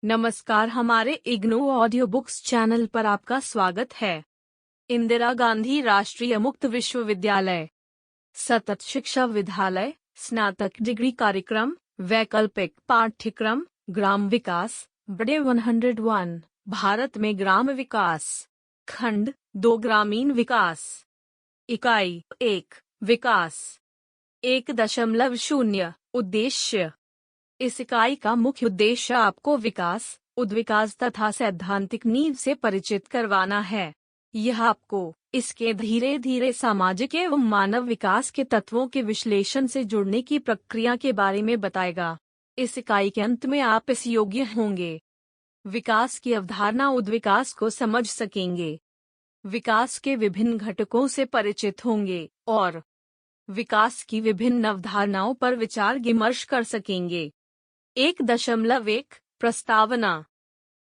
नमस्कार, हमारे IGNOU audio books channel पर आपका स्वागत है। इंदिरा गांधी राष्ट्रीय मुक्त विश्वविद्यालय सतत शिक्षा विद्यालय स्नातक डिग्री कार्यक्रम वैकल्पिक पाठ्यक्रम ग्राम विकास बड़े 101 भारत में ग्राम विकास खंड 2 ग्रामीण विकास इकाई 1 विकास 1.0 उद्देश्य। इस इकाई का मुख्य उद्देश्य आपको विकास, उद्विकास तथा सैद्धांतिक नींव से परिचित करवाना है। यह आपको इसके धीरे धीरे सामाजिक एवं मानव विकास के तत्वों के विश्लेषण से जुड़ने की प्रक्रिया के बारे में बताएगा। इस इकाई के अंत में आप इस योग्य होंगे। विकास की अवधारणा उद्विकास को समझ सकेंगे, विकास के विभिन्न घटकों से परिचित होंगे और विकास की विभिन्न अवधारणाओं पर विचार विमर्श कर सकेंगे। 1.1 प्रस्तावना।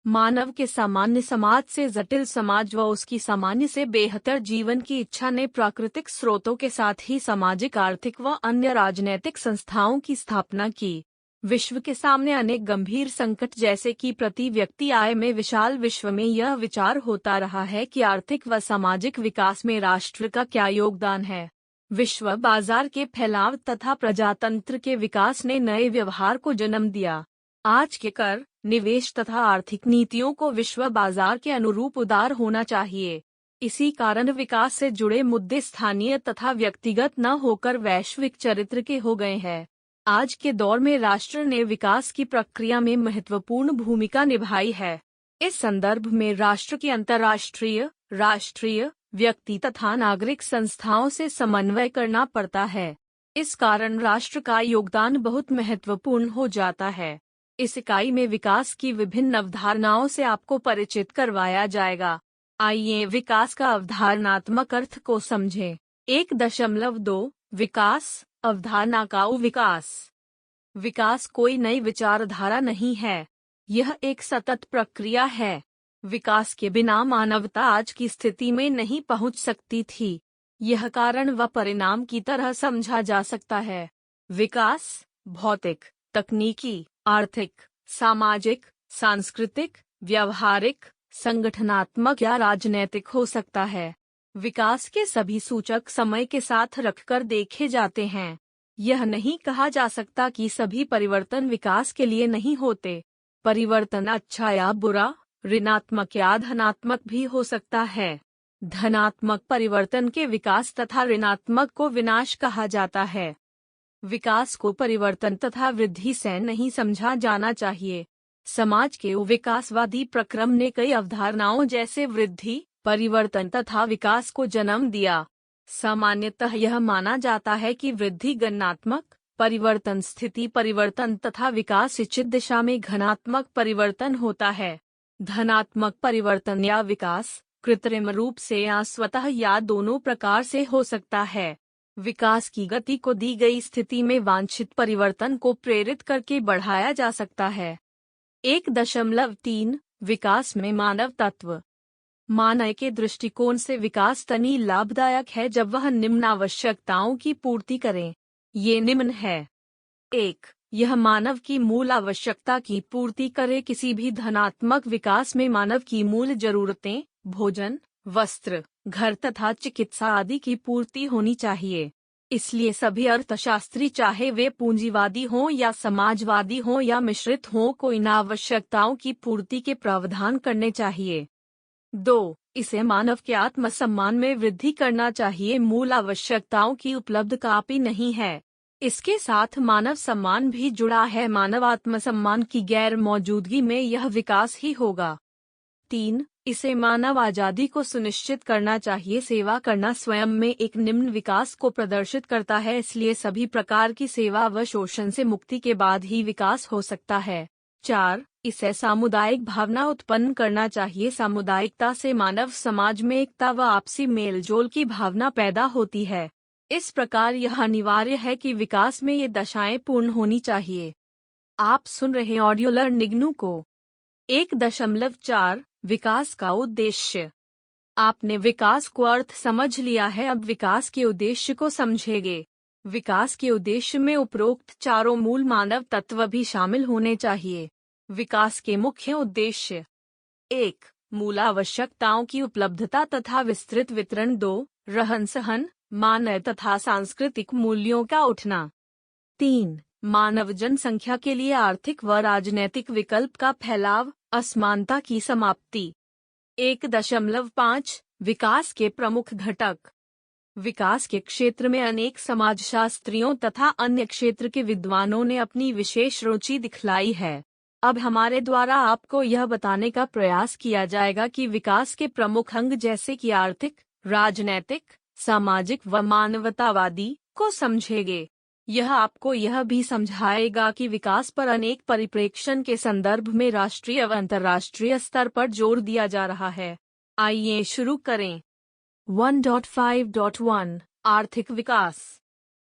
मानव के सामान्य समाज से जटिल समाज व उसकी सामान्य से बेहतर जीवन की इच्छा ने प्राकृतिक स्रोतों के साथ ही सामाजिक, आर्थिक व अन्य राजनैतिक संस्थाओं की स्थापना की। विश्व के सामने अनेक गंभीर संकट जैसे कि प्रति व्यक्ति आय में विशाल विश्व में यह विचार होता रहा है कि आर्थिक व सामाजिक विकास में राष्ट्र का क्या योगदान है। विश्व बाजार के फैलाव तथा प्रजातंत्र के विकास ने नए व्यवहार को जन्म दिया। आज के कर, निवेश तथा आर्थिक नीतियों को विश्व बाजार के अनुरूप उदार होना चाहिए। इसी कारण विकास से जुड़े मुद्दे स्थानीय तथा व्यक्तिगत न होकर वैश्विक चरित्र के हो गए हैं। आज के दौर में राष्ट्र ने विकास की प्रक्रिया में महत्वपूर्ण भूमिका निभाई है। इस संदर्भ में राष्ट्र की अंतर्राष्ट्रीय, राष्ट्रीय, व्यक्ति तथा नागरिक संस्थाओं से समन्वय करना पड़ता है। इस कारण राष्ट्र का योगदान बहुत महत्वपूर्ण हो जाता है। इस इकाई में विकास की विभिन्न अवधारणाओं से आपको परिचित करवाया जाएगा। आइए विकास का अवधारणात्मक अर्थ को समझें। 1.2 विकास अवधारणा का विकास। विकास कोई नई विचारधारा नहीं है, यह एक सतत प्रक्रिया है। विकास के बिना मानवता आज की स्थिति में नहीं पहुंच सकती थी। यह कारण व परिणाम की तरह समझा जा सकता है। विकास भौतिक, तकनीकी, आर्थिक, सामाजिक, सांस्कृतिक, व्यावहारिक, संगठनात्मक या राजनैतिक हो सकता है। विकास के सभी सूचक समय के साथ रखकर देखे जाते हैं। यह नहीं कहा जा सकता कि सभी परिवर्तन विकास के लिए नहीं होते। परिवर्तन अच्छा या बुरा, ऋणात्मक या धनात्मक भी हो सकता है। धनात्मक परिवर्तन के विकास तथा ऋणात्मक को विनाश कहा जाता है। विकास को परिवर्तन तथा वृद्धि से नहीं समझा जाना चाहिए। समाज के विकासवादी प्रक्रम ने कई अवधारणाओं जैसे वृद्धि, परिवर्तन तथा विकास को जन्म दिया। सामान्यतः यह माना जाता है कि वृद्धि गणनात्मक परिवर्तन, स्थिति परिवर्तन तथा विकास इच्छित दिशा में घनात्मक परिवर्तन होता है। धनात्मक परिवर्तन या विकास कृत्रिम रूप से या स्वतः या दोनों प्रकार से हो सकता है। विकास की गति को दी गई स्थिति में वांछित परिवर्तन को प्रेरित करके बढ़ाया जा सकता है। 1.3 विकास में मानव तत्व। मानव के दृष्टिकोण से विकास तभी लाभदायक है जब वह निम्न आवश्यकताओं की पूर्ति करे। ये निम्न है। 1. यह मानव की मूल आवश्यकता की पूर्ति करे। किसी भी धनात्मक विकास में मानव की मूल जरूरतें, भोजन, वस्त्र, घर तथा चिकित्सा आदि की पूर्ति होनी चाहिए। इसलिए सभी अर्थशास्त्री, चाहे वे पूंजीवादी हों या समाजवादी हों या मिश्रित हों, को इन आवश्यकताओं की पूर्ति के प्रावधान करने चाहिए। 2. इसे मानव के आत्मसम्मान में वृद्धि करना चाहिए। मूल आवश्यकताओं की उपलब्ध कापी नहीं है, इसके साथ मानव सम्मान भी जुड़ा है। मानव आत्मसम्मान की गैर मौजूदगी में यह विकास ही होगा। 3. इसे मानव आजादी को सुनिश्चित करना चाहिए। सेवा करना स्वयं में एक निम्न विकास को प्रदर्शित करता है, इसलिए सभी प्रकार की सेवा व शोषण से मुक्ति के बाद ही विकास हो सकता है। 4. इसे सामुदायिक भावना उत्पन्न करना चाहिए। सामुदायिकता से मानव समाज में एकता व आपसी मेलजोल की भावना पैदा होती है। इस प्रकार यह अनिवार्य है कि विकास में ये दशाएं पूर्ण होनी चाहिए। आप सुन रहे ऑडियो लर्न इग्नू को। 1.4 विकास का उद्देश्य। आपने विकास को अर्थ समझ लिया है, अब विकास के उद्देश्य को समझेंगे। विकास के उद्देश्य में उपरोक्त चारों मूल मानव तत्व भी शामिल होने चाहिए। विकास के मुख्य उद्देश्य: 1. मूल आवश्यकताओं की उपलब्धता तथा विस्तृत वितरण। 2. रहन-सहन, मानव तथा सांस्कृतिक मूल्यों का उठना। 3. मानव जनसंख्या के लिए आर्थिक व राजनैतिक विकल्प का फैलाव, असमानता की समाप्ति। 1.5. विकास के प्रमुख घटक। विकास के क्षेत्र में अनेक समाजशास्त्रियों तथा अन्य क्षेत्र के विद्वानों ने अपनी विशेष रुचि दिखलाई है। अब हमारे द्वारा आपको यह बताने का प्रयास किया जाएगा कि विकास के प्रमुख अंग जैसे कि आर्थिक, राजनैतिक, सामाजिक व मानवतावादी को समझेंगे। यह आपको यह भी समझाएगा कि विकास पर अनेक परिप्रेक्ष्य के संदर्भ में राष्ट्रीय व अंतर्राष्ट्रीय स्तर पर जोर दिया जा रहा है। आइए शुरू करें। 1.5.1 आर्थिक विकास।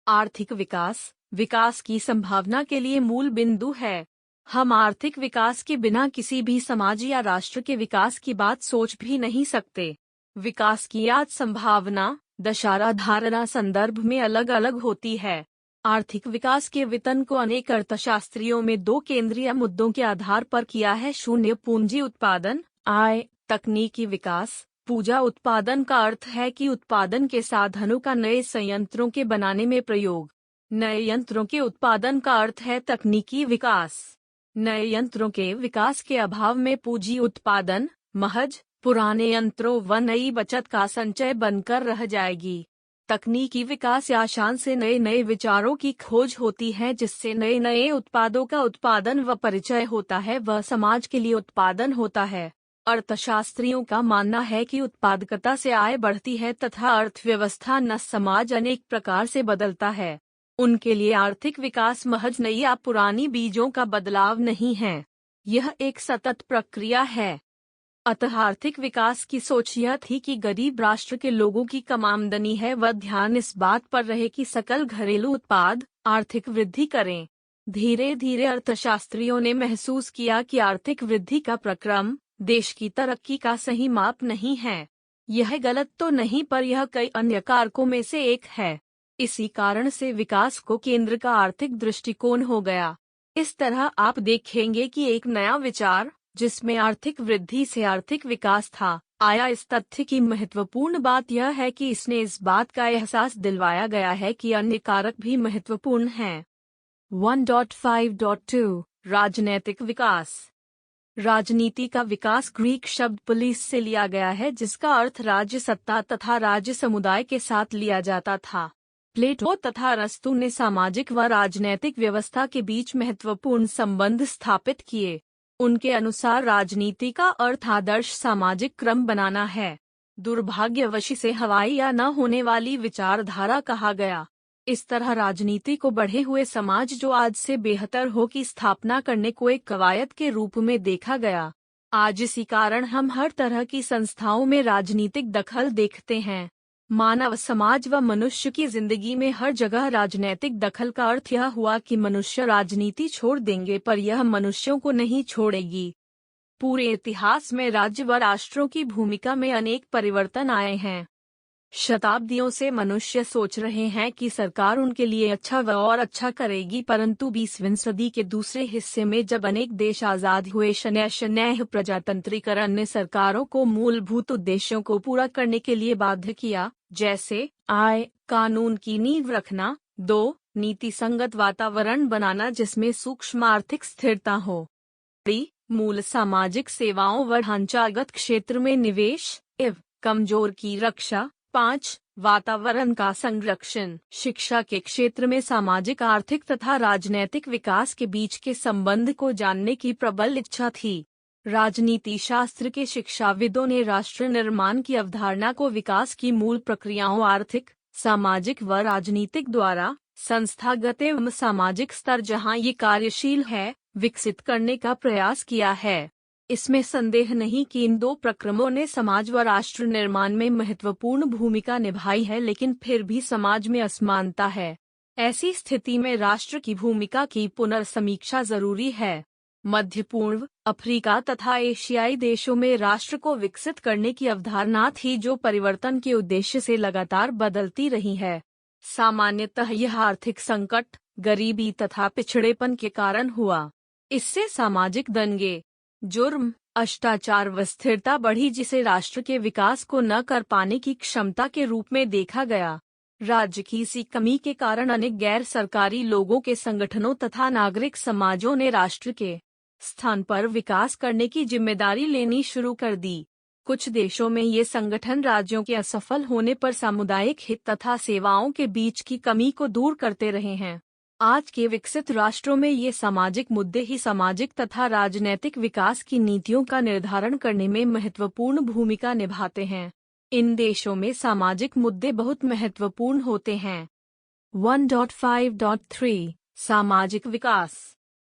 आर्थिक विकास विकास की संभावना के लिए मूल बिंदु है। हम आर्थिक विकास के बिना किसी भी समाज या राष्ट्र के विकास की बात सोच भी नहीं सकते। विकास की आज संभावना दशा धारणा संदर्भ में अलग अलग होती है। आर्थिक विकास के वितरण को अनेक अर्थशास्त्रियों में दो केंद्रीय मुद्दों के आधार पर किया है: शून्य पूंजी उत्पादन, आय, तकनीकी विकास। पूजा उत्पादन का अर्थ है कि उत्पादन के साधनों का नए संयंत्रों के बनाने में प्रयोग। नए यंत्रों के उत्पादन का अर्थ है तकनीकी विकास। नए यंत्रों के विकास के अभाव में पूंजी उत्पादन महज पुराने यंत्रों व नई बचत का संचय बनकर रह जाएगी। तकनीकी विकास आसान से नए नए विचारों की खोज होती है, जिससे नए नए उत्पादों का उत्पादन व परिचय होता है व समाज के लिए उत्पादन होता है। अर्थशास्त्रियों का मानना है कि उत्पादकता से आय बढ़ती है तथा अर्थव्यवस्था न समाज अनेक प्रकार से बदलता है। उनके लिए आर्थिक विकास महज नई या पुरानी बीजों का बदलाव नहीं है, यह एक सतत प्रक्रिया है। अतः आर्थिक विकास की सोच यह थी कि गरीब राष्ट्र के लोगों की कम आमदनी है व ध्यान इस बात पर रहे कि सकल घरेलू उत्पाद आर्थिक वृद्धि करें। धीरे धीरे अर्थशास्त्रियों ने महसूस किया कि आर्थिक वृद्धि का प्रक्रम देश की तरक्की का सही माप नहीं है। यह गलत तो नहीं, पर यह कई अन्य कारकों में से एक है। इसी कारण से विकास को केंद्र का आर्थिक दृष्टिकोण हो गया। इस तरह आप देखेंगे कि एक नया विचार, जिसमें आर्थिक वृद्धि से आर्थिक विकास था, आया। इस तथ्य की महत्वपूर्ण बात यह है कि इसने इस बात का एहसास दिलवाया गया है कि अन्य कारक भी महत्वपूर्ण हैं। 1.5.2 राजनैतिक विकास। राजनीति का विकास ग्रीक शब्द पुलिस से लिया गया है, जिसका अर्थ राज्य सत्ता तथा राज्य समुदाय के साथ लिया जाता था। प्लेटो तथा अरस्तु ने सामाजिक व राजनैतिक व्यवस्था के बीच महत्वपूर्ण संबंध स्थापित किए। उनके अनुसार राजनीति का अर्थ आदर्श सामाजिक क्रम बनाना है। दुर्भाग्यवश इसे हवाई या न होने वाली विचारधारा कहा गया। इस तरह राजनीति को बढ़े हुए समाज जो आज से बेहतर हो की स्थापना करने को एक कवायद के रूप में देखा गया। आज इसी कारण हम हर तरह की संस्थाओं में राजनीतिक दखल देखते हैं। मानव समाज व मनुष्य की जिंदगी में हर जगह राजनीतिक दखल का अर्थ यह हुआ कि मनुष्य राजनीति छोड़ देंगे, पर यह मनुष्यों को नहीं छोड़ेगी। पूरे इतिहास में राज्य व राष्ट्रों की भूमिका में अनेक परिवर्तन आए हैं। शताब्दियों से मनुष्य सोच रहे हैं कि सरकार उनके लिए अच्छा व और अच्छा करेगी, परंतु 20वीं सदी के दूसरे हिस्से में जब अनेक देश आजाद हुए, शनैः प्रजातंत्रीकरण ने सरकारों को मूलभूत उद्देश्यों को पूरा करने के लिए बाध्य किया, जैसे आय, कानून की नींव रखना। 2. नीति संगत वातावरण बनाना जिसमें सूक्ष्म आर्थिक स्थिरता हो। 3. मूल सामाजिक सेवाओं व ढांचागत क्षेत्र में निवेश एवं कमजोर की रक्षा। 5. वातावरण का संरक्षण। शिक्षा के क्षेत्र में सामाजिक, आर्थिक तथा राजनैतिक विकास के बीच के संबंध को जानने की प्रबल इच्छा थी। राजनीति शास्त्र के शिक्षाविदों ने राष्ट्र निर्माण की अवधारणा को विकास की मूल प्रक्रियाओं आर्थिक, सामाजिक व राजनीतिक द्वारा संस्थागत एवं सामाजिक स्तर जहां ये कार्यशील है, विकसित करने का प्रयास किया है। इसमें संदेह नहीं कि इन दो प्रक्रमों ने समाज व राष्ट्र निर्माण में महत्वपूर्ण भूमिका निभाई है, लेकिन फिर भी समाज में असमानता है। ऐसी स्थिति में राष्ट्र की भूमिका की पुनर्समीक्षा जरूरी है। मध्य पूर्व, अफ्रीका तथा एशियाई देशों में राष्ट्र को विकसित करने की अवधारणा थी, जो परिवर्तन के उद्देश्य से लगातार बदलती रही है। सामान्यतः यह आर्थिक संकट, गरीबी तथा पिछड़ेपन के कारण हुआ। इससे सामाजिक दंगे, जुर्म, भ्रष्टाचार व स्थिरता बढ़ी, जिसे राष्ट्र के विकास को न कर पाने की क्षमता के रूप में देखा गया। राज्य की इसी कमी के कारण अनेक गैर सरकारी लोगों के संगठनों तथा नागरिक समाजों ने राष्ट्र के स्थान पर विकास करने की जिम्मेदारी लेनी शुरू कर दी। कुछ देशों में ये संगठन राज्यों के असफल होने पर सामुदायिक हित तथा सेवाओं के बीच की कमी को दूर करते रहे हैं। आज के विकसित राष्ट्रों में ये सामाजिक मुद्दे ही सामाजिक तथा राजनैतिक विकास की नीतियों का निर्धारण करने में महत्वपूर्ण भूमिका निभाते हैं। इन देशों में सामाजिक मुद्दे बहुत महत्वपूर्ण होते हैं। 1.5.3 सामाजिक विकास।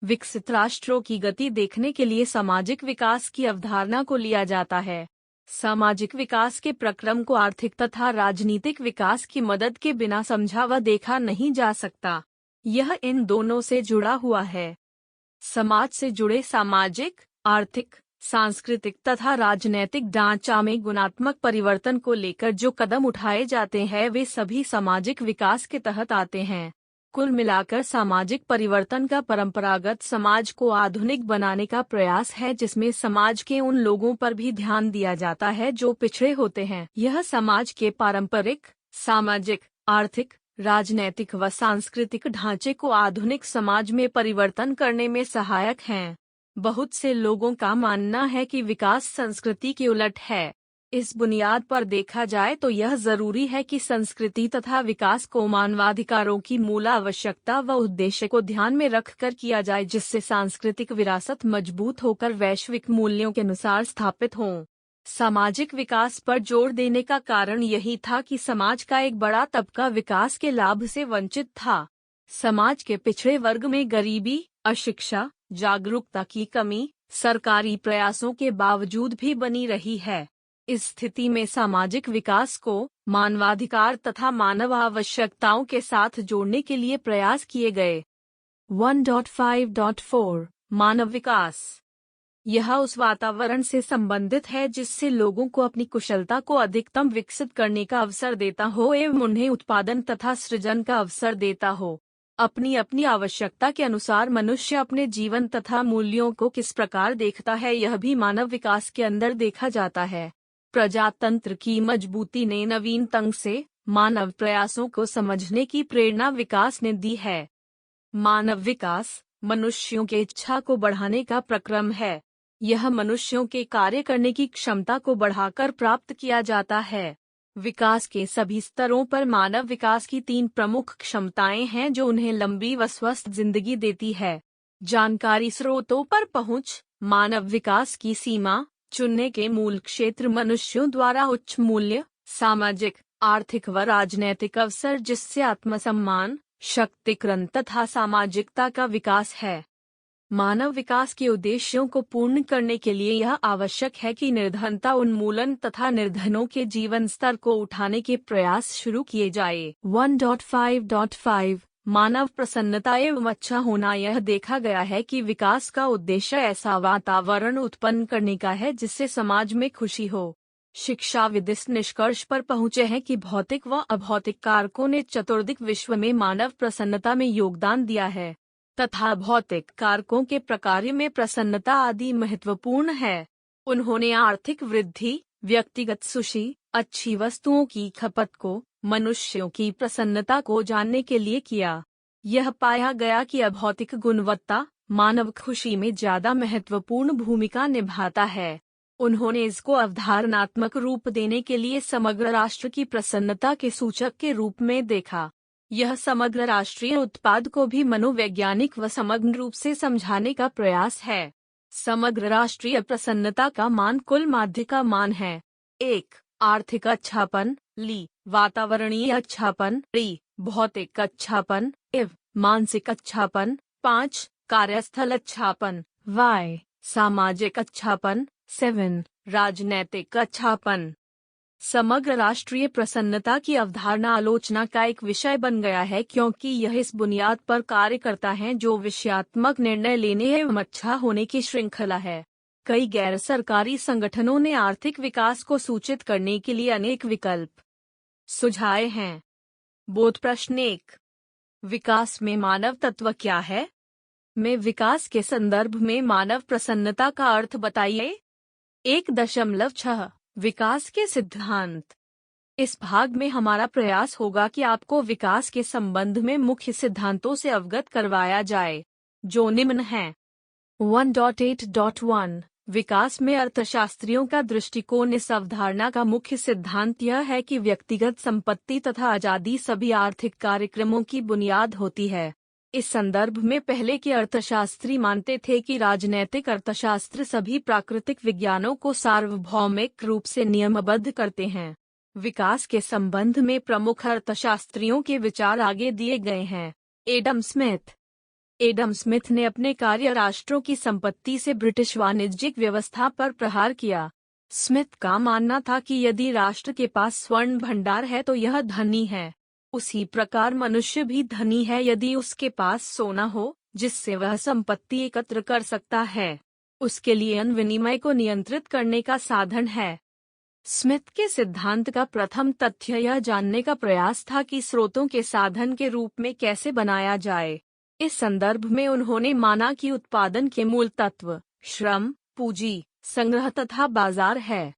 विकसित राष्ट्रों की गति देखने के लिए सामाजिक विकास की अवधारणा को लिया जाता है। सामाजिक विकास के प्रक्रम को आर्थिक तथा राजनीतिक विकास की मदद के बिना समझा व देखा नहीं जा सकता। यह इन दोनों से जुड़ा हुआ है। समाज से जुड़े सामाजिक, आर्थिक, सांस्कृतिक तथा राजनैतिक ढांचा में गुणात्मक परिवर्तन को लेकर जो कदम उठाए जाते हैं वे सभी सामाजिक विकास के तहत आते हैं। कुल मिलाकर सामाजिक परिवर्तन का परंपरागत समाज को आधुनिक बनाने का प्रयास है, जिसमें समाज के उन लोगों पर भी ध्यान दिया जाता है जो पिछड़े होते हैं। यह समाज के पारंपरिक, सामाजिक, आर्थिक, राजनैतिक व सांस्कृतिक ढांचे को आधुनिक समाज में परिवर्तन करने में सहायक हैं। बहुत से लोगों का मानना है कि विकास संस्कृति के उलट है। इस बुनियाद पर देखा जाए तो यह जरूरी है कि संस्कृति तथा विकास को मानवाधिकारों की मूल आवश्यकता व उद्देश्य को ध्यान में रखकर किया जाए, जिससे सांस्कृतिक विरासत मजबूत होकर वैश्विक मूल्यों के अनुसार स्थापित हों। सामाजिक विकास पर जोर देने का कारण यही था कि समाज का एक बड़ा तबका विकास के लाभ से वंचित था। समाज के पिछड़े वर्ग में गरीबी, अशिक्षा, जागरूकता की कमी सरकारी प्रयासों के बावजूद भी बनी रही है। इस स्थिति में सामाजिक विकास को मानवाधिकार तथा मानव आवश्यकताओं के साथ जोड़ने के लिए प्रयास किए गए। 1.5.4 मानव विकास। यह उस वातावरण से संबंधित है जिससे लोगों को अपनी कुशलता को अधिकतम विकसित करने का अवसर देता हो एवं उन्हें उत्पादन तथा सृजन का अवसर देता हो। अपनी अपनी आवश्यकता के अनुसार मनुष्य अपने जीवन तथा मूल्यों को किस प्रकार देखता है, यह भी मानव विकास के अंदर देखा जाता है। प्रजातंत्र की मजबूती ने नवीन ढंग से मानव प्रयासों को समझने की प्रेरणा विकास ने दी है। मानव विकास मनुष्यों के इच्छा को बढ़ाने का प्रक्रम है। यह मनुष्यों के कार्य करने की क्षमता को बढ़ाकर प्राप्त किया जाता है। विकास के सभी स्तरों पर मानव विकास की 3 प्रमुख क्षमताएं हैं जो उन्हें लंबी व स्वस्थ जिंदगी देती है। जानकारी स्रोतों पर पहुंच, मानव विकास की सीमा, चुनने के मूल क्षेत्र, मनुष्यों द्वारा उच्च मूल्य, सामाजिक, आर्थिक व राजनैतिक अवसर जिससे आत्मसम्मान, शक्तिकरण तथा सामाजिकता का विकास है। मानव विकास के उद्देश्यों को पूर्ण करने के लिए यह आवश्यक है कि निर्धनता उन्मूलन तथा निर्धनों के जीवन स्तर को उठाने के प्रयास शुरू किए जाए। 1.5.5 मानव प्रसन्नता एवं अच्छा होना। यह देखा गया है कि विकास का उद्देश्य ऐसा वातावरण उत्पन्न करने का है जिससे समाज में खुशी हो। शिक्षाविद इस निष्कर्ष पर पहुँचे हैं कि भौतिक व अभौतिक कारकों ने चतुर्दिक विश्व में मानव प्रसन्नता में योगदान दिया है तथा भौतिक कारकों के प्रकार्य में प्रसन्नता आदि महत्वपूर्ण है। उन्होंने आर्थिक वृद्धि, व्यक्तिगत सुशी, अच्छी वस्तुओं की खपत को मनुष्यों की प्रसन्नता को जानने के लिए किया। यह पाया गया कि अभौतिक गुणवत्ता मानव खुशी में ज्यादा महत्वपूर्ण भूमिका निभाता है। उन्होंने इसको अवधारणात्मक रूप देने के लिए समग्र राष्ट्र की प्रसन्नता के सूचक के रूप में देखा। यह समग्र राष्ट्रीय उत्पाद को भी मनोवैज्ञानिक व समग्र रूप से समझाने का प्रयास है। समग्र राष्ट्रीय प्रसन्नता का मान कुल माध्य का मान है। 1. आर्थिक अच्छापन, ली, वातावरणीय अच्छापन, री, भौतिक अच्छापन, इव, मानसिक अच्छापन, 5. कार्यस्थल अच्छापन, वाय, सामाजिक अच्छापन, 7. राजनैतिक अच्छापन। समग्र राष्ट्रीय प्रसन्नता की अवधारणा आलोचना का एक विषय बन गया है क्योंकि यह इस बुनियाद पर कार्य करता है जो विषयात्मक निर्णय लेने एवं अच्छा होने की श्रृंखला है। कई गैर सरकारी संगठनों ने आर्थिक विकास को सूचित करने के लिए अनेक विकल्प सुझाए हैं। बोध प्रश्न 1। विकास में मानव तत्व क्या है? में विकास के संदर्भ में मानव प्रसन्नता का अर्थ बताइए। 1.6 विकास के सिद्धांत। इस भाग में हमारा प्रयास होगा कि आपको विकास के संबंध में मुख्य सिद्धांतों से अवगत करवाया जाए, जो निम्न हैं। 1.8.1 विकास में अर्थशास्त्रियों का दृष्टिकोण। इस अवधारणा का मुख्य सिद्धांत यह है कि व्यक्तिगत संपत्ति तथा आजादी सभी आर्थिक कार्यक्रमों की बुनियाद होती है। इस संदर्भ में पहले के अर्थशास्त्री मानते थे कि राजनैतिक अर्थशास्त्र सभी प्राकृतिक विज्ञानों को सार्वभौमिक रूप से नियमबद्ध करते हैं। विकास के संबंध में प्रमुख अर्थशास्त्रियों के विचार आगे दिए गए हैं। एडम स्मिथ ने अपने कार्य राष्ट्रों की संपत्ति से ब्रिटिश वाणिज्यिक व्यवस्था पर प्रहार किया। स्मिथ का मानना था कि यदि राष्ट्र के पास स्वर्ण भंडार है तो यह धनी है। उसी प्रकार मनुष्य भी धनी है यदि उसके पास सोना हो, जिससे वह संपत्ति एकत्र कर सकता है। उसके लिए अन्न विनिमय को नियंत्रित करने का साधन है। स्मिथ के सिद्धांत का प्रथम तथ्य यह जानने का प्रयास था कि स्रोतों के साधन के रूप में कैसे बनाया जाए। इस संदर्भ में उन्होंने माना कि उत्पादन के मूल तत्व श्रम, पूंजी, संग्रह तथा बाजार है।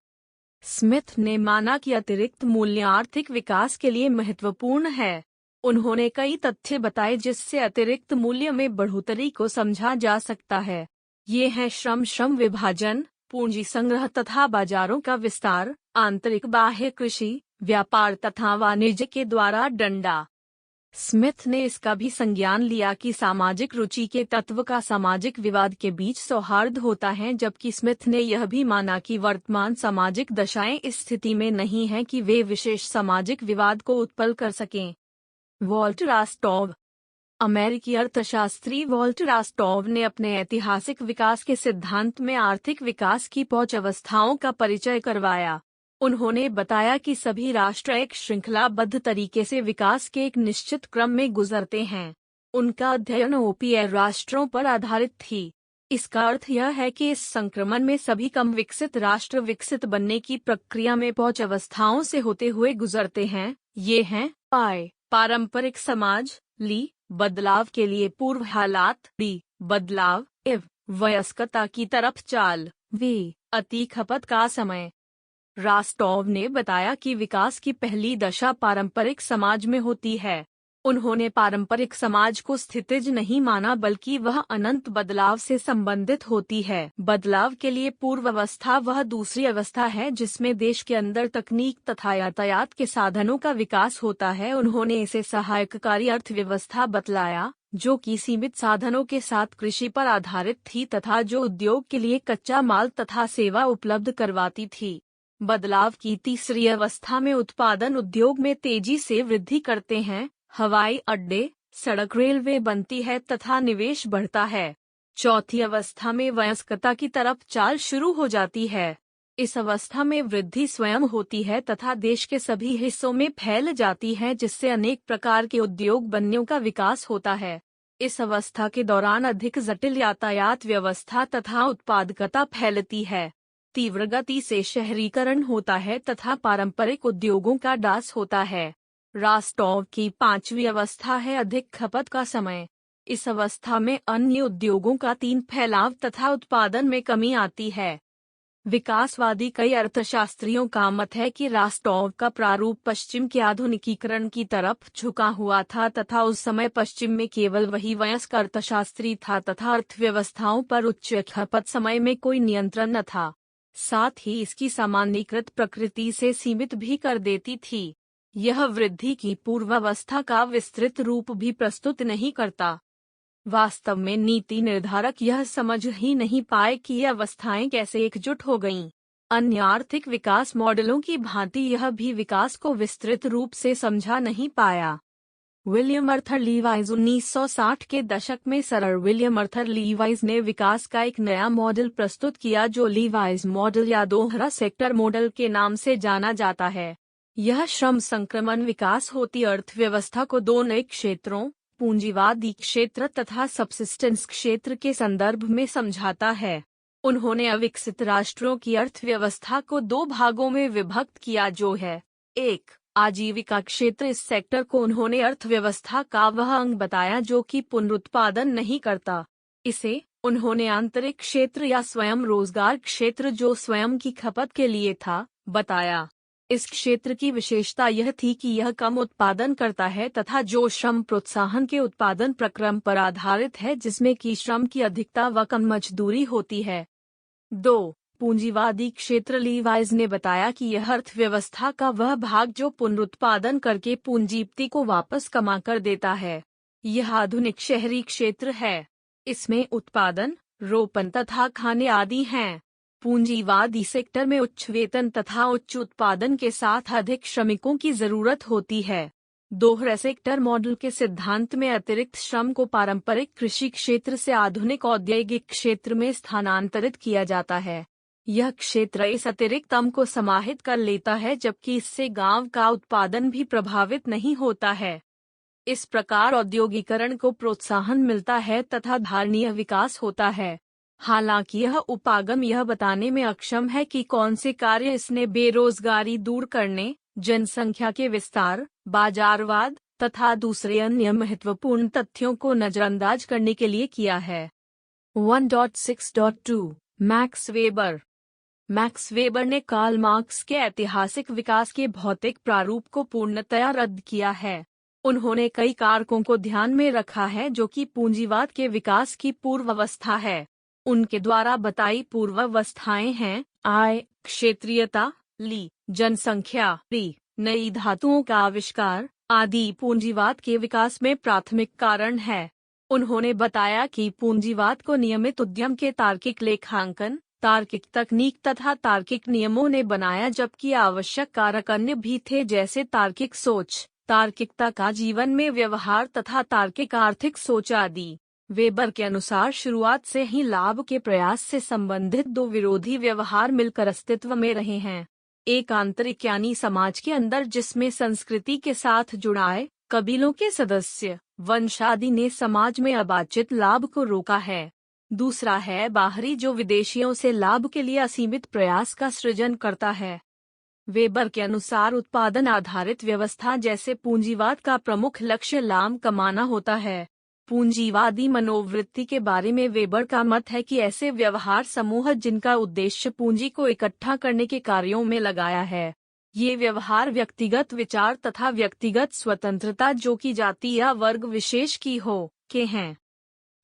स्मिथ ने माना कि अतिरिक्त मूल्य आर्थिक विकास के लिए महत्वपूर्ण है। उन्होंने कई तथ्य बताए जिससे अतिरिक्त मूल्य में बढ़ोतरी को समझा जा सकता है। ये हैं श्रम विभाजन, पूंजी संग्रह तथा बाजारों का विस्तार, आंतरिक बाह्य कृषि, व्यापार तथा वाणिज्य के द्वारा डंडा। स्मिथ ने इसका भी संज्ञान लिया कि सामाजिक रुचि के तत्व का सामाजिक विवाद के बीच सौहार्द होता है, जबकि स्मिथ ने यह भी माना कि वर्तमान सामाजिक दशाएं इस स्थिति में नहीं हैं कि वे विशेष सामाजिक विवाद को उत्पन्न कर सकें। वॉल्टर रास्टोव। अमेरिकी अर्थशास्त्री वॉल्टर रास्टोव ने अपने ऐतिहासिक विकास के सिद्धांत में आर्थिक विकास की 5 अवस्थाओं का परिचय करवाया। उन्होंने बताया कि सभी राष्ट्र एक श्रृंखलाबद्ध तरीके से विकास के एक निश्चित क्रम में गुजरते हैं। उनका अध्ययन ओपीआई राष्ट्रों पर आधारित थी। इसका अर्थ यह है कि इस संक्रमण में सभी कम विकसित राष्ट्र विकसित बनने की प्रक्रिया में 5 अवस्थाओं से होते हुए गुजरते हैं। ये हैं पारंपरिक समाज, ली बदलाव के लिए पूर्व हालात, डी बदलाव, वयस्कता की तरफ चाल, वी अति खपत का समय। रास्टोव ने बताया कि विकास की पहली दशा पारंपरिक समाज में होती है। उन्होंने पारंपरिक समाज को स्थितिज नहीं माना, बल्कि वह अनंत बदलाव से संबंधित होती है। बदलाव के लिए पूर्व अवस्था वह दूसरी अवस्था है जिसमें देश के अंदर तकनीक तथा यातायात के साधनों का विकास होता है। उन्होंने इसे सहायककारी अर्थव्यवस्था बतलाया, जो कि सीमित साधनों के साथ कृषि पर आधारित थी तथा जो उद्योग के लिए कच्चा माल तथा सेवा उपलब्ध करवाती थी। बदलाव की तीसरी अवस्था में उत्पादन उद्योग में तेजी से वृद्धि करते हैं, हवाई अड्डे, सड़क, रेलवे बनती है तथा निवेश बढ़ता है। चौथी अवस्था में वयस्कता की तरफ चाल शुरू हो जाती है। इस अवस्था में वृद्धि स्वयं होती है तथा देश के सभी हिस्सों में फैल जाती है, जिससे अनेक प्रकार के उद्योग बनने का विकास होता है। इस अवस्था के दौरान अधिक जटिल यातायात व्यवस्था तथा उत्पादकता फैलती है। तीव्र गति से शहरीकरण होता है तथा पारंपरिक उद्योगों का ह्रास होता है। रास्टोव की 5वीं अवस्था है अधिक खपत का समय। इस अवस्था में अन्य उद्योगों का फैलाव तथा उत्पादन में कमी आती है। विकासवादी कई अर्थशास्त्रियों का मत है कि रास्टोव का प्रारूप पश्चिम के आधुनिकीकरण की तरफ झुका हुआ था तथा उस समय पश्चिम में केवल वही वयस्क अर्थशास्त्री था तथा अर्थव्यवस्थाओं पर उच्च खपत समय में कोई नियंत्रण न था। साथ ही इसकी सामान्यीकृत प्रकृति से सीमित भी कर देती थी। यह वृद्धि की पूर्वावस्था का विस्तृत रूप भी प्रस्तुत नहीं करता। वास्तव में नीति निर्धारक यह समझ ही नहीं पाए कि ये अवस्थाएं कैसे एकजुट हो गईं। अन्य आर्थिक विकास मॉडलों की भांति यह भी विकास को विस्तृत रूप से समझा नहीं पाया। विलियम अर्थर लीवाइज 1960 के दशक में सर विलियम अर्थर लीवाइज ने विकास का एक नया मॉडल प्रस्तुत किया जो लीवाइज मॉडल या दोहरा सेक्टर मॉडल के नाम से जाना जाता है। यह श्रम संक्रमण विकास होती अर्थव्यवस्था को 2 नए क्षेत्रों, पूंजीवादी क्षेत्र तथा सबसिस्टेंस क्षेत्र के संदर्भ में समझाता है। उन्होंने अविकसित राष्ट्रों की अर्थव्यवस्था को 2 भागों में विभक्त किया, जो है 1. आजीविका क्षेत्र। इस सेक्टर को उन्होंने अर्थव्यवस्था का वह अंग बताया जो कि पुनरुत्पादन नहीं करता। इसे उन्होंने आंतरिक क्षेत्र या स्वयं रोजगार क्षेत्र जो स्वयं की खपत के लिए था, बताया। इस क्षेत्र की विशेषता यह थी कि यह कम उत्पादन करता है तथा जो श्रम प्रोत्साहन के उत्पादन प्रक्रम पर आधारित है जिसमें की श्रम की अधिकता व कम मजदूरी होती है। 2. पूंजीवादी क्षेत्र। लीवाइज ने बताया कि यह अर्थव्यवस्था का वह भाग जो पुनरुत्पादन करके पूंजीपति को वापस कमा कर देता है। यह आधुनिक शहरी क्षेत्र है। इसमें उत्पादन, रोपण तथा खाने आदि हैं। पूंजीवादी सेक्टर में उच्च वेतन तथा उच्च उत्पादन के साथ अधिक श्रमिकों की जरूरत होती है। दोहरे सेक्टर मॉडल के सिद्धांत में अतिरिक्त श्रम को पारंपरिक कृषि क्षेत्र से आधुनिक औद्योगिक क्षेत्र में स्थानांतरित किया जाता है। यह क्षेत्र इस अतिरिक्त श्रम को समाहित कर लेता है जबकि इससे गांव का उत्पादन भी प्रभावित नहीं होता है। इस प्रकार औद्योगिकरण को प्रोत्साहन मिलता है तथा धारणीय विकास होता है। हालांकि यह उपागम यह बताने में अक्षम है कि कौन से कार्य इसने बेरोजगारी दूर करने, जनसंख्या के विस्तार, बाजारवाद तथा दूसरे अन्य महत्वपूर्ण तथ्यों को नजरअंदाज करने के लिए किया है। 1.6.2 मैक्स वेबर। मैक्स वेबर ने कार्ल मार्क्स के ऐतिहासिक विकास के भौतिक प्रारूप को पूर्णतया रद्द किया है। उन्होंने कई कारकों को ध्यान में रखा है जो कि पूंजीवाद के विकास की पूर्वावस्था है। उनके द्वारा बताई पूर्वावस्थाएं हैं आय, क्षेत्रीयता, जनसंख्या, नई धातुओं का आविष्कार आदि पूंजीवाद के विकास में प्राथमिक कारण है। उन्होंने बताया कि पूंजीवाद को नियमित उद्यम के तार्किक लेखांकन, तार्किक तकनीक तथा तार्किक नियमों ने बनाया जबकि आवश्यक कारक अन्य भी थे जैसे तार्किक सोच, तार्किकता का जीवन में व्यवहार तथा तार्किक आर्थिक सोच आदि। वेबर के अनुसार शुरुआत से ही लाभ के प्रयास से संबंधित दो विरोधी व्यवहार मिलकर अस्तित्व में रहे हैं। एक आंतरिक यानी समाज के अंदर जिसमें संस्कृति के साथ जुड़ाए, कबीलों के सदस्य, वंश आदि ने समाज में अबाचित लाभ को रोका है। दूसरा है बाहरी जो विदेशियों से लाभ के लिए असीमित प्रयास का सृजन करता है। वेबर के अनुसार उत्पादन आधारित व्यवस्था जैसे पूंजीवाद का प्रमुख लक्ष्य लाभ कमाना होता है। पूंजीवादी मनोवृत्ति के बारे में वेबर का मत है कि ऐसे व्यवहार समूह जिनका उद्देश्य पूंजी को इकट्ठा करने के कार्यों में लगाया है, ये व्यवहार व्यक्तिगत विचार तथा व्यक्तिगत स्वतंत्रता जो कि जाति या वर्ग विशेष की हो के हैं।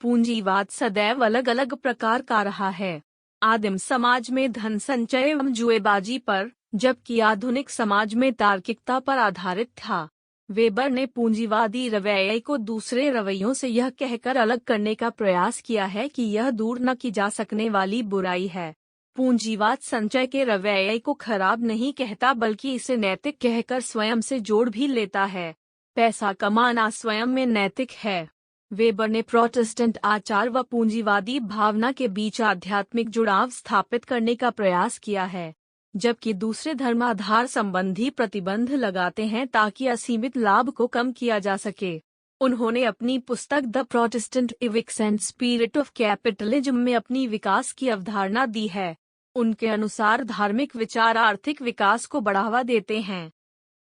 पूंजीवाद सदैव अलग अलग प्रकार का रहा है। आदिम समाज में धन संचय एवं जुएबाजी पर, जबकि आधुनिक समाज में तार्किकता पर आधारित था। वेबर ने पूंजीवादी रवैये को दूसरे रवैयों से यह कहकर अलग करने का प्रयास किया है कि यह दूर न की जा सकने वाली बुराई है। पूंजीवाद संचय के रवैये को खराब नहीं कहता बल्कि इसे नैतिक कहकर स्वयं से जोड़ भी लेता है। पैसा कमाना स्वयं में नैतिक है। वेबर ने प्रोटेस्टेंट आचार व पूंजीवादी भावना के बीच आध्यात्मिक जुड़ाव स्थापित करने का प्रयास किया है, जबकि दूसरे धर्माधार संबंधी प्रतिबंध लगाते हैं ताकि असीमित लाभ को कम किया जा सके। उन्होंने अपनी पुस्तक the protestant ethics and spirit of capitalism में अपनी विकास की अवधारणा दी है। उनके अनुसार धार्मिक विचार आर्थिक विकास को बढ़ावा देते हैं।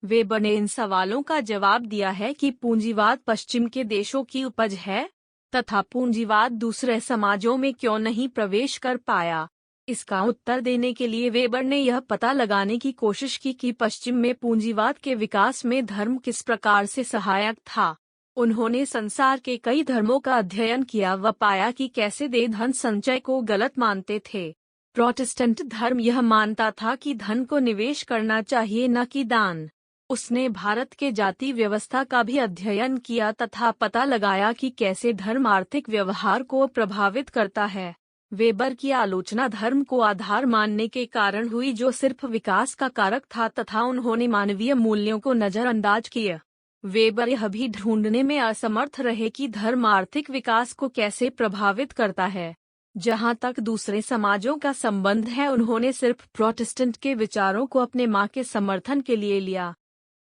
वेबर ने इन सवालों का जवाब दिया है कि पूंजीवाद पश्चिम के देशों की उपज है तथा पूंजीवाद दूसरे समाजों में क्यों नहीं प्रवेश कर पाया। इसका उत्तर देने के लिए वेबर ने यह पता लगाने की कोशिश की कि पश्चिम में पूंजीवाद के विकास में धर्म किस प्रकार से सहायक था। उन्होंने संसार के कई धर्मों का अध्ययन किया व पाया कि कैसे वे धन संचय को गलत मानते थे। प्रोटेस्टेंट धर्म यह मानता था कि धन को निवेश करना चाहिए न कि दान। उसने भारत के जाति व्यवस्था का भी अध्ययन किया तथा पता लगाया कि कैसे धर्म आर्थिक व्यवहार को प्रभावित करता है। वेबर की आलोचना धर्म को आधार मानने के कारण हुई जो सिर्फ विकास का कारक था तथा उन्होंने मानवीय मूल्यों को नजरअंदाज किया। वेबर यह भी ढूंढने में असमर्थ रहे कि धर्म आर्थिक विकास को कैसे प्रभावित करता है। जहां तक दूसरे समाजों का संबंध है, उन्होंने सिर्फ प्रोटेस्टेंट के विचारों को अपने मां के समर्थन के लिए लिया।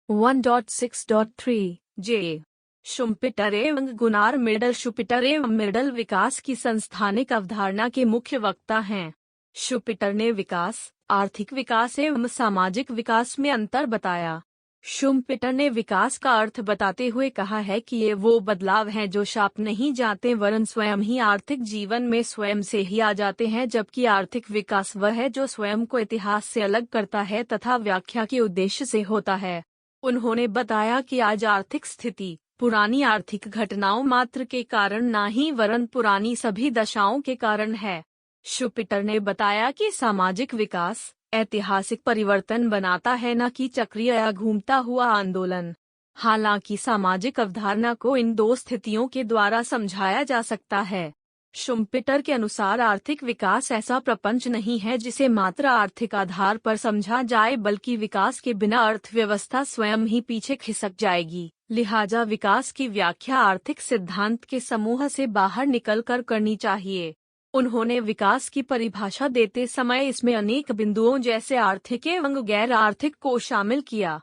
1.6.3 जे शुम्पिटर एवं गुनार मिडल। शुपिटर एवं मिडल विकास की संस्थानिक अवधारणा के मुख्य वक्ता हैं। शुपिटर ने विकास, आर्थिक विकास एवं सामाजिक विकास में अंतर बताया। शुम्पेटर ने विकास का अर्थ बताते हुए कहा है कि ये वो बदलाव हैं जो शाप नहीं जाते वरन स्वयं ही आर्थिक जीवन में स्वयं से ही आ जाते हैं, जबकि आर्थिक विकास वह है जो स्वयं को इतिहास से अलग करता है तथा व्याख्या के उद्देश्य से होता है। उन्होंने बताया कि आज आर्थिक स्थिति पुरानी आर्थिक घटनाओं मात्र के कारण ना ही वरन पुरानी सभी दशाओं के कारण है। शुम्पेटर ने बताया कि सामाजिक विकास ऐतिहासिक परिवर्तन बनाता है, न कि चक्रीय या घूमता हुआ आंदोलन। हालांकि सामाजिक अवधारणा को इन दो स्थितियों के द्वारा समझाया जा सकता है। शुम्पेटर के अनुसार आर्थिक विकास ऐसा प्रपंच नहीं है जिसे मात्र आर्थिक आधार पर समझा जाए, बल्कि विकास के बिना अर्थव्यवस्था स्वयं ही पीछे खिसक जाएगी। लिहाजा विकास की व्याख्या आर्थिक सिद्धांत के समूह से बाहर निकलकर करनी चाहिए। उन्होंने विकास की परिभाषा देते समय इसमें अनेक बिंदुओं जैसे आर्थिक एवं गैर आर्थिक को शामिल किया।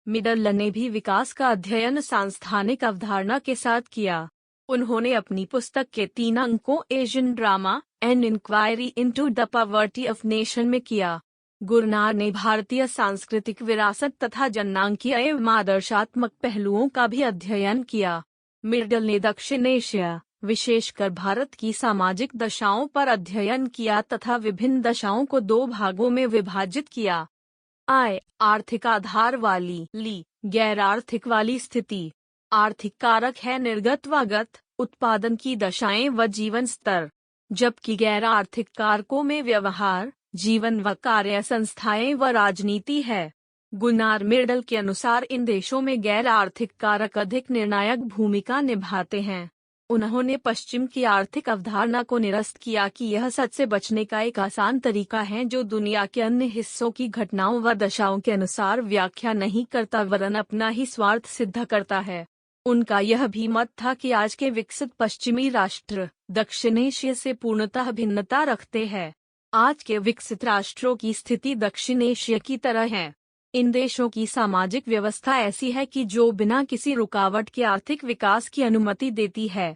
मिडल ने भी विकास का अध्ययन सांस्थानिक अवधारणा के साथ किया। उन्होंने अपनी पुस्तक के 3 अंकों Asian drama and inquiry into the poverty of nation में किया। गुरनार ने भारतीय सांस्कृतिक विरासत तथा जननांकीय एवं आदर्शात्मक पहलुओं का भी अध्ययन किया। मिडल ने दक्षिण एशिया विशेषकर भारत की सामाजिक दशाओं पर अध्ययन किया तथा विभिन्न दशाओं को 2 भागों में विभाजित किया। आर्थिक आधार वाली गैर आर्थिक वाली स्थिति। आर्थिक कारक है निर्गत व गत उत्पादन की दशाएं व जीवन स्तर, जबकि गैर आर्थिक कारकों में व्यवहार, जीवन व कार्य संस्थाएं व राजनीति है। गुनार मिडल के अनुसार इन देशों में गैर आर्थिक कारक अधिक निर्णायक भूमिका निभाते हैं। उन्होंने पश्चिम की आर्थिक अवधारणा को निरस्त किया कि यह सच से बचने का एक आसान तरीका है जो दुनिया के अन्य हिस्सों की घटनाओं व दशाओं के अनुसार व्याख्या नहीं करता वरन अपना ही स्वार्थ सिद्ध करता है। उनका यह भी मत था कि आज के विकसित पश्चिमी राष्ट्र दक्षिण एशिया से पूर्णतः भिन्नता रखते हैं। आज के विकसित राष्ट्रों की स्थिति दक्षिण एशिया की तरह है। इन देशों की सामाजिक व्यवस्था ऐसी है कि जो बिना किसी रुकावट के आर्थिक विकास की अनुमति देती है।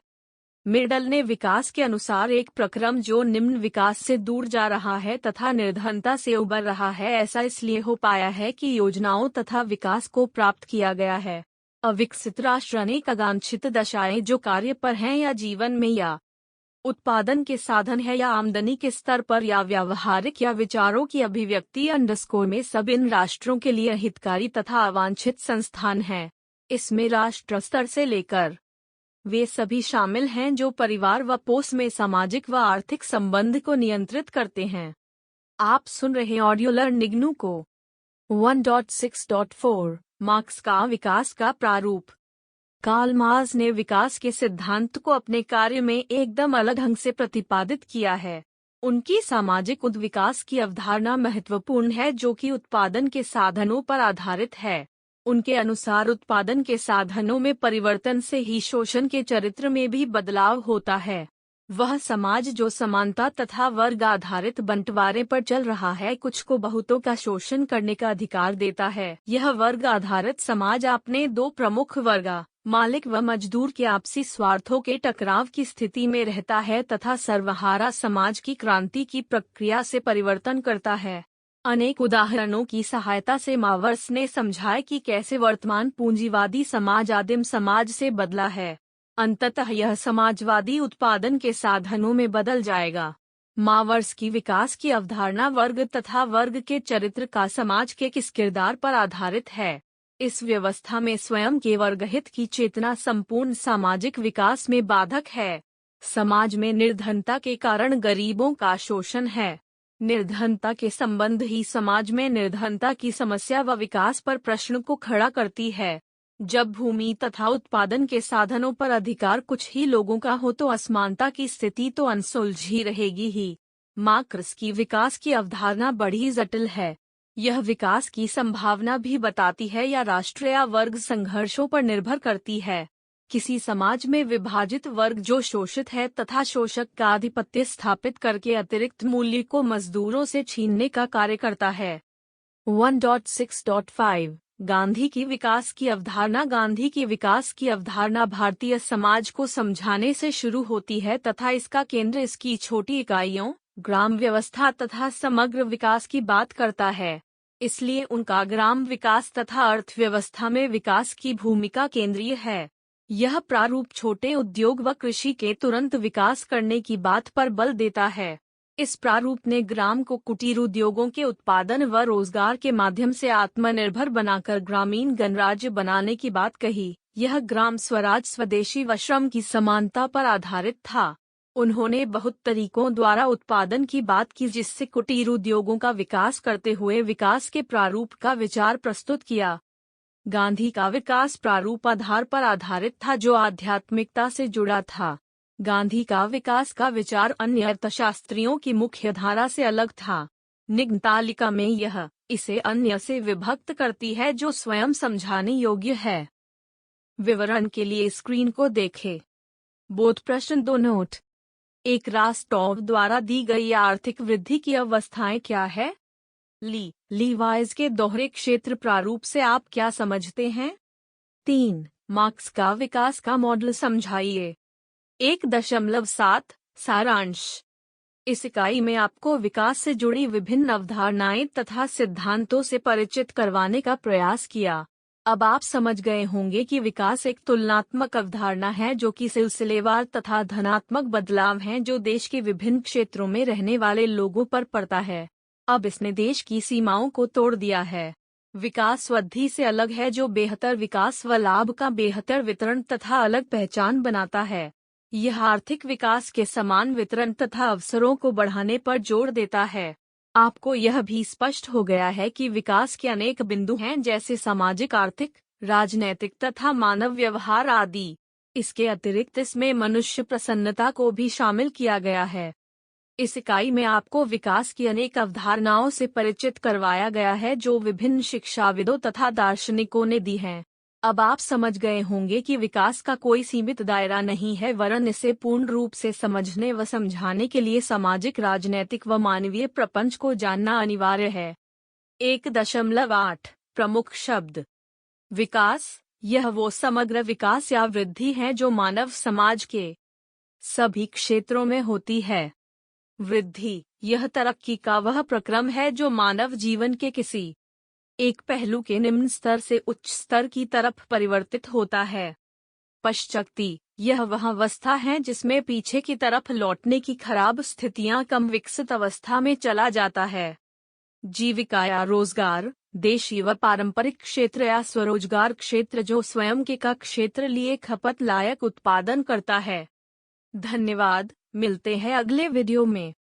मिडल ने विकास के अनुसार एक प्रक्रम जो निम्न विकास से दूर जा रहा है तथा निर्धनता से उबर रहा है, ऐसा इसलिए हो पाया है कि योजनाओं तथा विकास को प्राप्त किया गया है। अविकसित राष्ट्र अनेक आकांक्षित दशाएं जो कार्य पर हैं या जीवन में या उत्पादन के साधन है या आमदनी के स्तर पर या व्यावहारिक या विचारों की अभिव्यक्ति अंडरस्कोर में सब इन राष्ट्रों के लिए हितकारी तथा अवांछित संस्थान हैं। इसमें राष्ट्र स्तर से लेकर वे सभी शामिल हैं जो परिवार व पोष में सामाजिक व आर्थिक संबंध को नियंत्रित करते हैं। आप सुन रहे ऑडियो लर्निंग को 1.6.4 मार्क्स का विकास का प्रारूप। कार्ल मार्क्स ने विकास के सिद्धांत को अपने कार्य में एकदम अलग ढंग से प्रतिपादित किया है। उनकी सामाजिक उद्विकास की अवधारणा महत्वपूर्ण है जो कि उत्पादन के साधनों पर आधारित है। उनके अनुसार उत्पादन के साधनों में परिवर्तन से ही शोषण के चरित्र में भी बदलाव होता है। वह समाज जो समानता तथा वर्ग आधारित बंटवारे पर चल रहा है कुछ को बहुतों का शोषण करने का अधिकार देता है। यह वर्ग आधारित समाज अपने 2 प्रमुख वर्ग मालिक व मजदूर के आपसी स्वार्थों के टकराव की स्थिति में रहता है तथा सर्वहारा समाज की क्रांति की प्रक्रिया से परिवर्तन करता है। अनेक उदाहरणों की सहायता से मार्क्स ने समझाया कि कैसे वर्तमान पूंजीवादी समाज आदिम समाज से बदला है। अंततः यह समाजवादी उत्पादन के साधनों में बदल जाएगा। मार्क्स की विकास की अवधारणा वर्ग तथा वर्ग के चरित्र का समाज के किस किरदार पर आधारित है। इस व्यवस्था में स्वयं के वर्गहित की चेतना संपूर्ण सामाजिक विकास में बाधक है। समाज में निर्धनता के कारण गरीबों का शोषण है। निर्धनता के संबंध ही समाज में निर्धनता की समस्या व विकास पर प्रश्न को खड़ा करती है। जब भूमि तथा उत्पादन के साधनों पर अधिकार कुछ ही लोगों का हो तो असमानता की स्थिति तो अनसुलझी रहेगी ही। मार्क्स की विकास की अवधारणा बड़ी जटिल है। यह विकास की संभावना भी बताती है या राष्ट्र या वर्ग संघर्षों पर निर्भर करती है। किसी समाज में विभाजित वर्ग जो शोषित है तथा शोषक का आधिपत्य स्थापित करके अतिरिक्त मूल्य को मजदूरों से छीनने का कार्य करता है। 1.6.5 गांधी की विकास की अवधारणा। गांधी की विकास की अवधारणा भारतीय समाज को समझाने से शुरू होती है तथा इसका केंद्र इसकी छोटी इकाइयों, ग्राम व्यवस्था तथा समग्र विकास की बात करता है। इसलिए उनका ग्राम विकास तथा अर्थव्यवस्था में विकास की भूमिका केंद्रीय है। यह प्रारूप छोटे उद्योग व कृषि के तुरंत विकास करने की बात पर बल देता है। इस प्रारूप ने ग्राम को कुटीर उद्योगों के उत्पादन व रोजगार के माध्यम से आत्मनिर्भर बनाकर ग्रामीण गणराज्य बनाने की बात कही। यह ग्राम स्वराज स्वदेशी व श्रम की समानता पर आधारित था। उन्होंने बहुत तरीकों द्वारा उत्पादन की बात की, जिससे कुटीर उद्योगों का विकास करते हुए विकास के प्रारूप का विचार प्रस्तुत किया। गांधी का विकास प्रारूप आधार पर आधारित था, जो आध्यात्मिकता से जुड़ा था। गांधी का विकास का विचार अन्य अर्थशास्त्रियों की मुख्य धारा से अलग था। निम्न तालिका में यह इसे अन्य से विभक्त करती है, जो स्वयं समझाने योग्य है। विवरण के लिए स्क्रीन को देखें। बोध प्रश्न 2 नोट। एक रास्टोव द्वारा दी गई आर्थिक वृद्धि की अवस्थाएं क्या है? लीवाइज के दोहरे क्षेत्र प्रारूप से आप क्या समझते हैं? 3. मार्क्स का विकास का मॉडल समझाइए। 1.7 सारांश। इस इकाई में आपको विकास से जुड़ी विभिन्न अवधारणाएं तथा सिद्धांतों से परिचित करवाने का प्रयास किया। अब आप समझ गए होंगे कि विकास एक तुलनात्मक अवधारणा है, जो कि सिलसिलेवार तथा धनात्मक बदलाव हैं जो देश के विभिन्न क्षेत्रों में रहने वाले लोगों पर पड़ता है। अब इसने देश की सीमाओं को तोड़ दिया है। विकास वृद्धि से अलग है, जो बेहतर विकास व लाभ का बेहतर वितरण तथा अलग पहचान बनाता है। यह आर्थिक विकास के समान वितरण तथा अवसरों को बढ़ाने पर जोर देता है। आपको यह भी स्पष्ट हो गया है कि विकास के अनेक बिंदु हैं, जैसे सामाजिक, आर्थिक, राजनैतिक तथा मानव व्यवहार आदि। इसके अतिरिक्त इसमें मनुष्य प्रसन्नता को भी शामिल किया गया है। इस इकाई में आपको विकास की अनेक अवधारणाओं से परिचित करवाया गया है, जो विभिन्न शिक्षाविदों तथा दार्शनिकों ने दी हैं। अब आप समझ गए होंगे कि विकास का कोई सीमित दायरा नहीं है, वरन इसे पूर्ण रूप से समझने व समझाने के लिए सामाजिक, राजनैतिक व मानवीय प्रपंच को जानना अनिवार्य है। 1.8 प्रमुख शब्द। विकास। यह वो समग्र विकास या वृद्धि है जो मानव समाज के सभी क्षेत्रों में होती है। वृद्धि। यह तरक्की का वह प्रक्रम है जो मानव जीवन के किसी एक पहलू के निम्न स्तर से उच्च स्तर की तरफ परिवर्तित होता है। पश्चात्ति। यह वह अवस्था है जिसमें पीछे की तरफ लौटने की खराब स्थितियां कम विकसित अवस्था में चला जाता है। जीविका या रोजगार। देशी व पारंपरिक क्षेत्र या स्वरोजगार क्षेत्र जो स्वयं के का क्षेत्र लिए खपत लायक उत्पादन करता है। धन्यवाद। मिलते हैं अगले वीडियो में।